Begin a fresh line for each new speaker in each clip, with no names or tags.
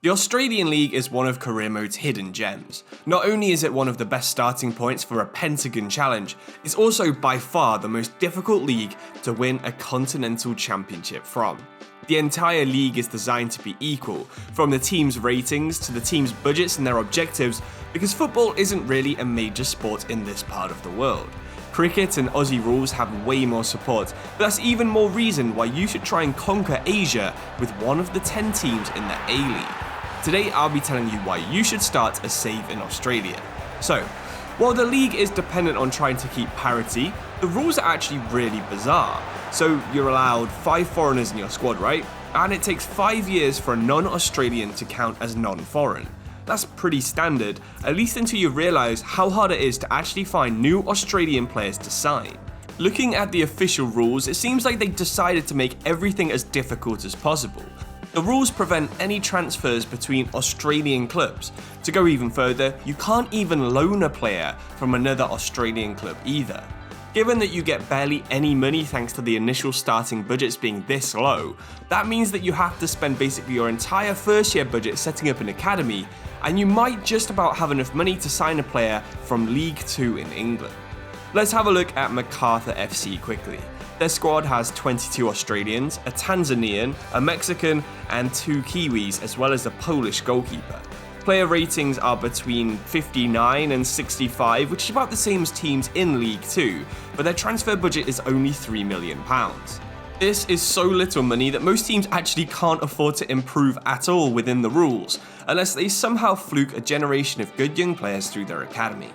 The Australian League is one of career mode's hidden gems. Not only is it one of the best starting points for a Pentagon challenge, it's also by far the most difficult league to win a continental championship from. The entire league is designed to be equal, from the team's ratings to the team's budgets and their objectives, because football isn't really a major sport in this part of the world. Cricket and Aussie Rules have way more support, but that's even more reason why you should try and conquer Asia with one of the 10 teams in the A-League. Today I'll be telling you why you should start a save in Australia. So, while the league is dependent on trying to keep parity, the rules are actually really bizarre. So you're allowed 5 foreigners in your squad, right? And it takes 5 years for a non-Australian to count as non-foreign. That's pretty standard, at least until you realise how hard it is to actually find new Australian players to sign. Looking at the official rules, it seems like they decided to make everything as difficult as possible. The rules prevent any transfers between Australian clubs. To go even further, you can't even loan a player from another Australian club either. Given that you get barely any money thanks to the initial starting budgets being this low, that means that you have to spend basically your entire first year budget setting up an academy, and you might just about have enough money to sign a player from League 2 in England. Let's have a look at Macarthur FC quickly. Their squad has 22 Australians, a Tanzanian, a Mexican, and 2 Kiwis, as well as a Polish goalkeeper. Player ratings are between 59 and 65, which is about the same as teams in League 2, but their transfer budget is only £3 million. This is so little money that most teams actually can't afford to improve at all within the rules, unless they somehow fluke a generation of good young players through their academy.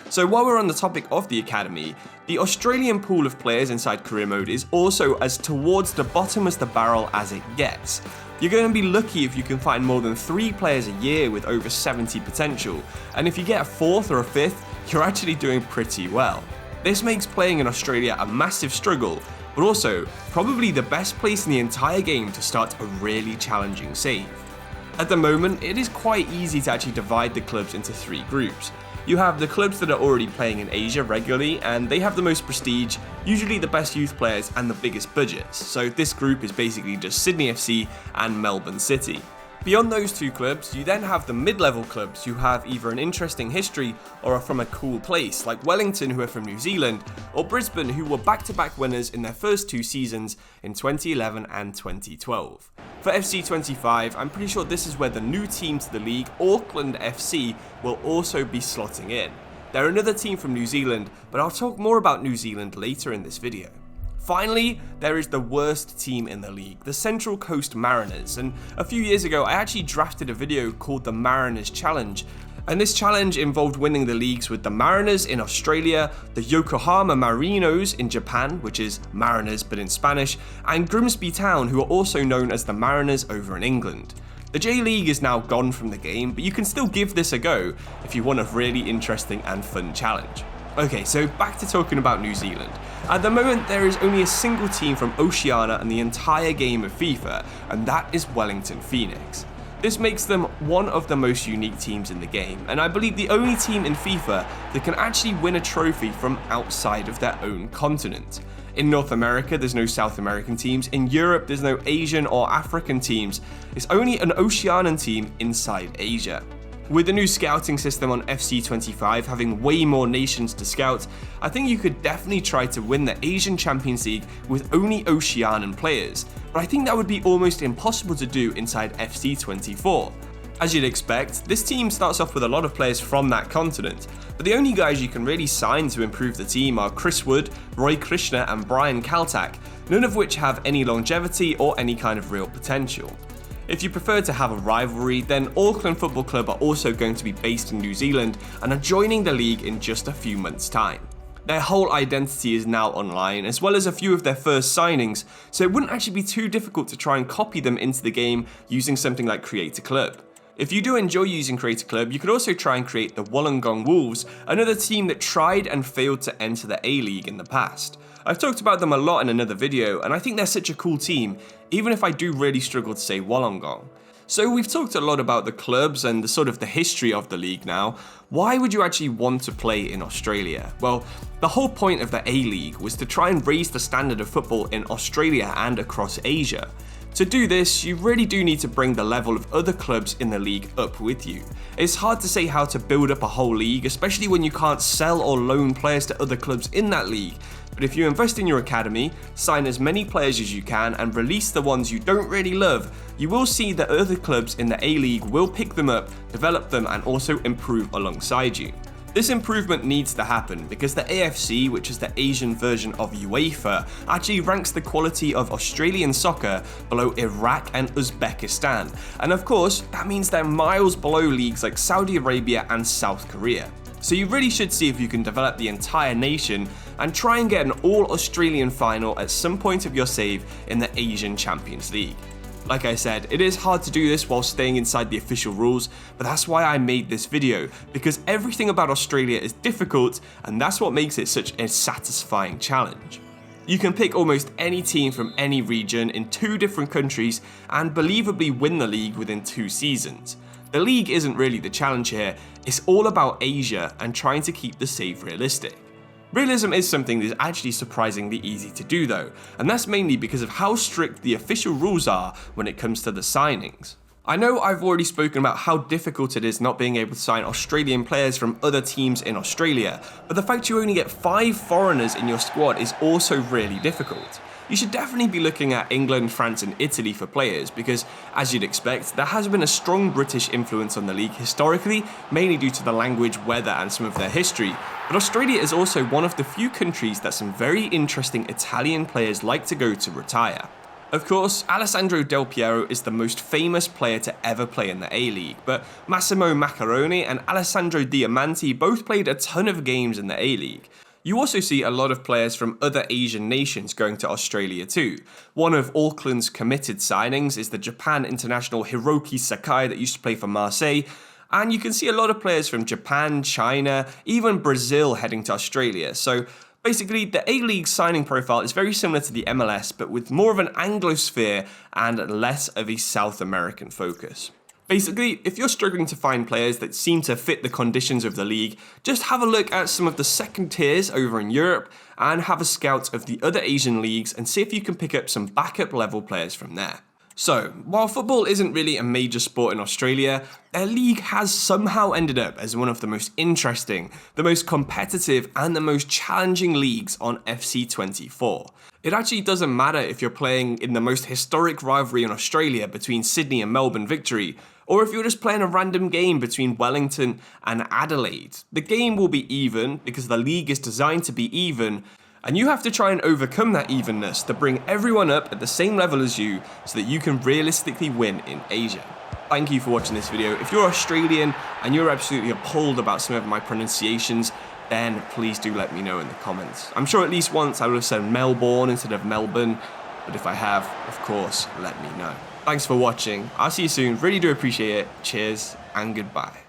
So while we're on the topic of the academy, the Australian pool of players inside career mode is also as towards the bottom as the barrel as it gets. You're going to be lucky if you can find more than 3 players a year with over 70 potential, and if you get a 4th or a 5th, you're actually doing pretty well. This makes playing in Australia a massive struggle, but also probably the best place in the entire game to start a really challenging save. At the moment, it is quite easy to actually divide the clubs into 3 groups. You have the clubs that are already playing in Asia regularly, and they have the most prestige, usually the best youth players and the biggest budgets. So this group is basically just Sydney FC and Melbourne City. Beyond those 2 clubs, you then have the mid-level clubs who have either an interesting history or are from a cool place, like Wellington, who are from New Zealand, or Brisbane, who were back-to-back winners in their first 2 seasons in 2011 and 2012. For FC25, I'm pretty sure this is where the new team to the league, Auckland FC, will also be slotting in. They're another team from New Zealand, but I'll talk more about New Zealand later in this video. Finally, there is the worst team in the league, the Central Coast Mariners, and a few years ago I actually drafted a video called the Mariners Challenge, and this challenge involved winning the leagues with the Mariners in Australia, the Yokohama Marinos in Japan, which is Mariners but in Spanish, and Grimsby Town, who are also known as the Mariners over in England. The J-League is now gone from the game, but you can still give this a go if you want a really interesting and fun challenge. Okay, so back to talking about New Zealand. At the moment, there is only a single team from Oceania in the entire game of FIFA, and that is Wellington Phoenix. This makes them one of the most unique teams in the game, and I believe the only team in FIFA that can actually win a trophy from outside of their own continent. In North America, there's no South American teams. In Europe, there's no Asian or African teams. It's only an Oceanian team inside Asia. With the new scouting system on FC24 having way more nations to scout, I think you could definitely try to win the Asian Champions League with only Oceanian players, but I think that would be almost impossible to do inside FC24. As you'd expect, this team starts off with a lot of players from that continent, but the only guys you can really sign to improve the team are Chris Wood, Roy Krishna and Brian Kaltak, none of which have any longevity or any kind of real potential. If you prefer to have a rivalry, then Auckland Football Club are also going to be based in New Zealand and are joining the league in just a few months' time. Their whole identity is now online, as well as a few of their first signings, so it wouldn't actually be too difficult to try and copy them into the game using something like Create a Club. If you do enjoy using Create a Club, you could also try and create the Wollongong Wolves, another team that tried and failed to enter the A-League in the past. I've talked about them a lot in another video, and I think they're such a cool team, even if I do really struggle to say Wollongong. So we've talked a lot about the clubs and the history of the league now. Why would you actually want to play in Australia? Well, the whole point of the A-League was to try and raise the standard of football in Australia and across Asia. To do this, you really do need to bring the level of other clubs in the league up with you. It's hard to say how to build up a whole league, especially when you can't sell or loan players to other clubs in that league. But if you invest in your academy, sign as many players as you can, and release the ones you don't really love, you will see that other clubs in the A-League will pick them up, develop them, and also improve alongside you. This improvement needs to happen because the AFC, which is the Asian version of UEFA, actually ranks the quality of Australian soccer below Iraq and Uzbekistan. And of course, that means they're miles below leagues like Saudi Arabia and South Korea. So you really should see if you can develop the entire nation and try and get an all-Australian final at some point of your save in the Asian Champions League. Like I said, it is hard to do this while staying inside the official rules, but that's why I made this video, because everything about Australia is difficult, and that's what makes it such a satisfying challenge. You can pick almost any team from any region in 2 different countries and believably win the league within 2 seasons. The league isn't really the challenge here, it's all about Asia and trying to keep the save realistic. Realism is something that is actually surprisingly easy to do though, and that's mainly because of how strict the official rules are when it comes to the signings. I know I've already spoken about how difficult it is not being able to sign Australian players from other teams in Australia, but the fact you only get 5 foreigners in your squad is also really difficult. You should definitely be looking at England, France and Italy for players because, as you'd expect, there has been a strong British influence on the league historically, mainly due to the language, weather and some of their history. But Australia is also one of the few countries that some very interesting Italian players like to go to retire. Of course, Alessandro Del Piero is the most famous player to ever play in the A-League, but Massimo Maccarone and Alessandro Diamanti both played a ton of games in the A-League. You also see a lot of players from other Asian nations going to Australia too. One of Auckland's committed signings is the Japan international Hiroki Sakai that used to play for Marseille, and you can see a lot of players from Japan, China, even Brazil heading to Australia. So basically, the A-League signing profile is very similar to the MLS, but with more of an Anglosphere and less of a South American focus. Basically, if you're struggling to find players that seem to fit the conditions of the league, just have a look at some of the second tiers over in Europe and have a scout of the other Asian leagues and see if you can pick up some backup level players from there. So, while football isn't really a major sport in Australia, their league has somehow ended up as one of the most interesting, the most competitive and the most challenging leagues on FC24. It actually doesn't matter if you're playing in the most historic rivalry in Australia between Sydney and Melbourne Victory, or if you're just playing a random game between Wellington and Adelaide. The game will be even because the league is designed to be even, and you have to try and overcome that evenness to bring everyone up at the same level as you so that you can realistically win in Asia. Thank you for watching this video. If you're Australian and you're absolutely appalled about some of my pronunciations, then please do let me know in the comments. I'm sure at least once I would have said Melbourne instead of Melbourne, but if I have, of course, let me know. Thanks for watching. I'll see you soon. Really do appreciate it. Cheers and goodbye.